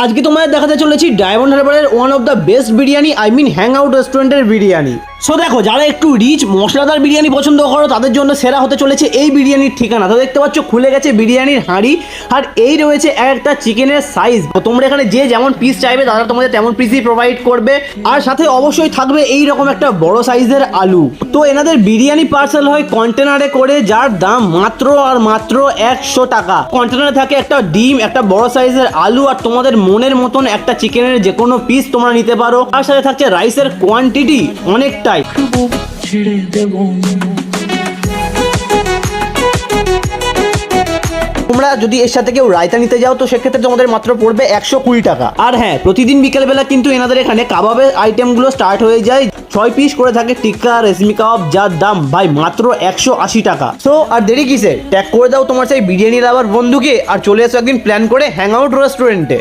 আজকে তোমাদের দেখাতে চলেছি ডায়মন্ড হারবারের one of the best biryani, I mean hang out রেস্টুরেন্টের বিরিয়ানি। সো দেখো, যারা একটু রিচ মশলাদার বিরিয়ানি পছন্দ করো তাদের জন্য সেরা হতে চলেছে এই বিরিয়ানির ঠিকানা। তো দেখতে পাচ্ছ খুলে গেছে বিরিয়ানির হাঁড়ি, আর এই রয়েছে একটা চিকেনের সাইজ। তোমরা এখানে যে যেমন পিস চাইবে তারা তোমাদের তেমন পিসই প্রোভাইড করবে, আর সাথে অবশ্যই থাকবে এই রকম একটা বড় সাইজের আলু। তো এনাদের বিরিয়ানি পার্সেল হয় কন্টেনারে করে, যার দাম মাত্র আর মাত্র 100 টাকা। কন্টেনারে থাকে একটা ডিম, একটা বড় সাইজের আলু, আর তোমাদের মনের মতন একটা চিকেনের যে কোনো পিস তোমরা নিতে পারো। আর সাথে থাকছে রাইসের কোয়ান্টিটি অনেকটাই। তোমরা যদি এর সাথে কেউ রায়তা নিতে যাও তো সেক্ষেত্রে তোমাদের মাত্র পড়বে 120 টাকা। আর হ্যাঁ, প্রতিদিন বিকেলবেলা কিন্তু এনাদের এখানে কাবাবের আইটেমগুলো স্টার্ট হয়ে যায়। 6 পিস করে থাকে টিক্কা রেশমি কাবাব, যার দাম ভাই মাত্র 180 টাকা। সো আর দেরি কিসে, ট্যাগ করে দাও তোমার সেই বিরিয়ানি লাভার বন্ধুকে আর চলে এসো একদিন প্ল্যান করে হ্যাং আউট রেস্টুরেন্টে।